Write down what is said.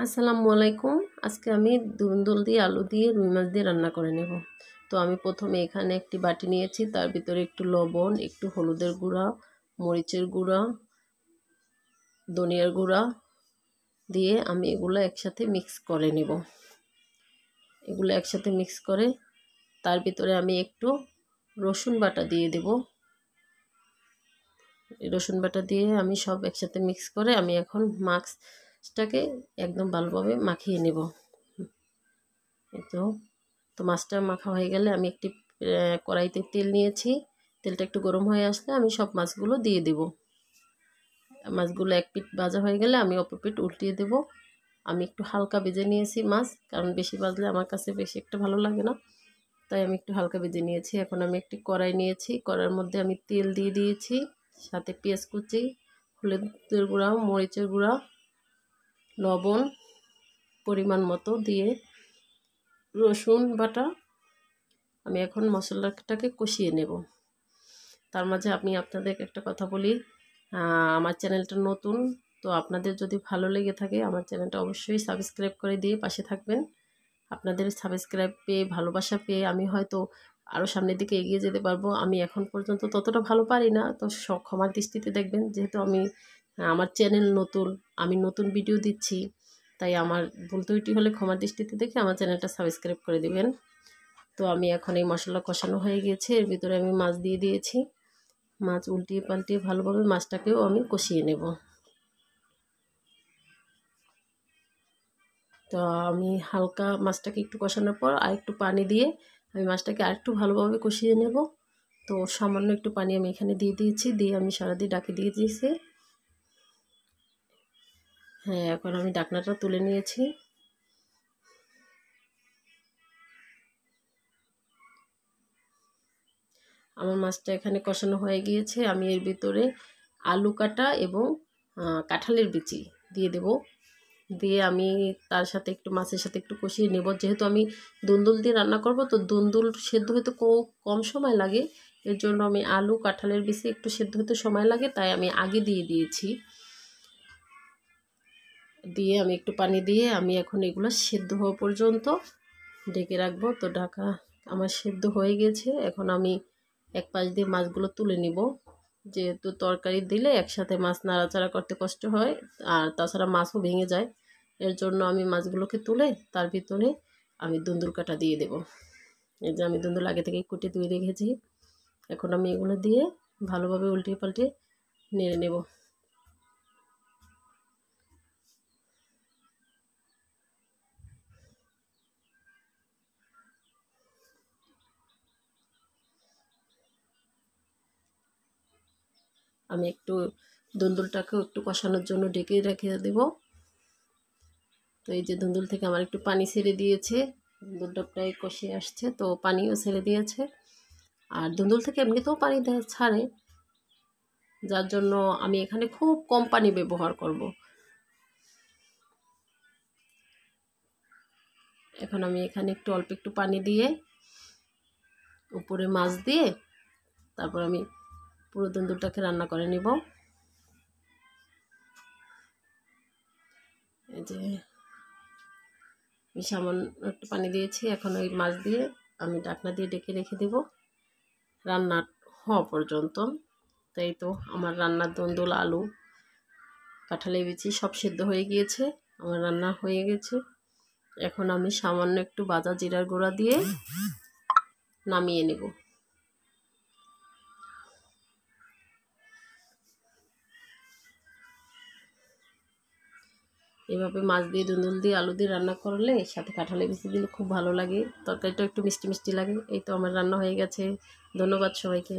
আসসালামু আলাইকুম। আজকে আমি দুন্দুল দিয়ে আলু দিয়ে রুই মাছ দিয়ে রান্না করে নেব। তো আমি প্রথমে এখানে একটি বাটি নিয়েছি, তার ভিতরে একটু লবণ, একটু হলুদের গুঁড়া, মরিচের গুঁড়া, ধনিয়ার গুঁড়া দিয়ে আমি এগুলো একসাথে মিক্স করে নেব। এগুলো একসাথে মিক্স করে তার ভিতরে আমি একটু রসুন বাটা দিয়ে দেব। রসুন বাটা দিয়ে আমি সব একসাথে মিক্স করে আমি এখন মাছটাকে একদম ভালোভাবে মাখিয়ে নেব। তো মাছটা মাখা হয়ে গেলে আমি একটি কড়াইতে তেল নিয়েছি। তেলটা একটু গরম হয়ে আসলে আমি সব মাছগুলো দিয়ে দেব। মাছগুলো এক পিঠ ভাজা হয়ে গেলে আমি অপর পিঠ উল্টিয়ে দেব। আমি একটু হালকা ভেজে নিয়েছি মাছ, কারণ বেশি ভাজলে আমার কাছে বেশি একটা ভালো লাগে না, তাই আমি একটু হালকা ভেজে নিয়েছি। এখন আমি একটি কড়াই নিয়েছি, কড়াইয়ের মধ্যে আমি তেল দিয়ে দিয়েছি, সাথে পেঁয়াজ কুচি, হলুদের গুঁড়া, মরিচের গুঁড়া, লবণ পরিমাণ মতো দিয়ে রসুন বাটা আমি এখন মশলাটাকে কষিয়ে নেব। তার মাঝে আমি আপনাদের একটা কথা বলি, আমার চ্যানেলটা নতুন, তো আপনাদের যদি ভালো লেগে থাকে আমার চ্যানেলটা অবশ্যই সাবস্ক্রাইব করে দিয়ে পাশে থাকবেন। আপনাদের সাবস্ক্রাইব পেয়ে, ভালোবাসা পেয়ে আমি হয়তো আরও সামনের দিকে এগিয়ে যেতে পারবো। আমি এখন পর্যন্ত ততটা ভালো পারি না, তো ক্ষমার দৃষ্টিতে দেখবেন। যেহেতু আমার চ্যানেল নতুন, আমি নতুন ভিডিও দিচ্ছি, তাই আমার ভুল ত্রুটি হলে ক্ষমার দৃষ্টিতে দেখে আমার চ্যানেলটা সাবস্ক্রাইব করে দেবেন। তো আমি এখন এই মশলা কষানো হয়ে গিয়েছে, এর ভিতরে আমি মাছ দিয়ে দিয়েছি। মাছ উল্টিয়ে পাল্টিয়ে ভালোভাবে মাছটাকেও আমি কষিয়ে নেব। তো আমি হালকা মাছটাকে একটু কষানোর পর আরেকটু পানি দিয়ে আমি মাছটাকে আরেকটু ভালোভাবে কষিয়ে নেব। তো সামান্য একটু পানি আমি এখানে দিয়ে দিয়েছি, দিয়ে আমি সারাদিন ডাকে দিয়ে দিয়েছি। হ্যাঁ, এখন আমি ঢাকনাটা তুলে নিয়েছি। আমার মাছটা এখানে কষানো হয়ে গিয়েছে। আমি এর ভিতরে আলু কাটা এবং কাঁঠালের বিচি দিয়ে দেব। দিয়ে আমি তার সাথে একটু মাছের সাথে একটু কষিয়ে নেব। যেহেতু আমি দুন্দুল দিয়ে রান্না করব, তো দুন্দুল সেদ্ধ হতে কম সময় লাগে, এর জন্য আমি আলু কাঁঠালের বিচি একটু সেদ্ধ হতে সময় লাগে, তাই আমি আগে দিয়ে দিয়েছি। দিয়ে আমি একটু পানি দিয়ে আমি এখন এগুলো সেদ্ধ হওয়া পর্যন্ত ঢেকে রাখবো। তো ঢাকা আমার সেদ্ধ হয়ে গেছে। এখন আমি এক পাশ দিয়ে মাছগুলো তুলে নিব। যেহেতু তরকারি দিলে একসাথে মাছ নাড়াচাড়া করতে কষ্ট হয়, আর তাছাড়া মাছও ভেঙে যায়, এর জন্য আমি মাছগুলোকে তুলে তার ভিতরে আমি দুন্দুল কাটা দিয়ে দেব। এই যে আমি দুন্দুল আগে থেকে কুটে ধুয়ে রেখেছি। এখন আমি এগুলো দিয়ে ভালোভাবে উল্টিয়ে পাল্টে নেড়ে নেব। আমি একটু দুন্দুলটাকেও একটু কষানোর জন্য ঢেকে রেখে দেব। তো এই যে দুন্দুল থেকে আমার একটু পানি ছেড়ে দিয়েছে, দুন্দুলটা প্রায় কষে আসছে, তো পানিও ছেড়ে দিয়েছে। আর দুন্দুল থেকে এমনিতেও পানি ছাড়ে, যার জন্য আমি এখানে খুব কম পানি ব্যবহার করব। এখন আমি এখানে অল্প একটু পানি দিয়ে উপরে মাছ দিয়ে তারপর আমি পুরো দুন্দুলটাকে রান্না করে নিব। এই যে আমি সামান্য একটু পানি দিয়েছি, এখন ওই মাছ দিয়ে আমি ঢাকনা দিয়ে ঢেকে রেখে দেব রান্না হওয়া পর্যন্ত। তাই তো আমার রান্নার দুন্দুল, আলু, কাঁঠালের বিচি সব সেদ্ধ হয়ে গিয়েছে, আমার রান্না হয়ে গেছে। এখন আমি সামান্য একটু ভাজা জিরার গুঁড়া দিয়ে নামিয়ে নেব। এভাবে মাছ দিয়ে, দুন্দুল দিয়ে, আলু দিয়ে রান্না করলে সাথে কাঁঠালের বিচি দিলে খুব ভালো লাগে, তরকারিটা একটু মিষ্টি মিষ্টি লাগে। এই তো আমার রান্না হয়ে গেছে। ধন্যবাদ সবাইকে।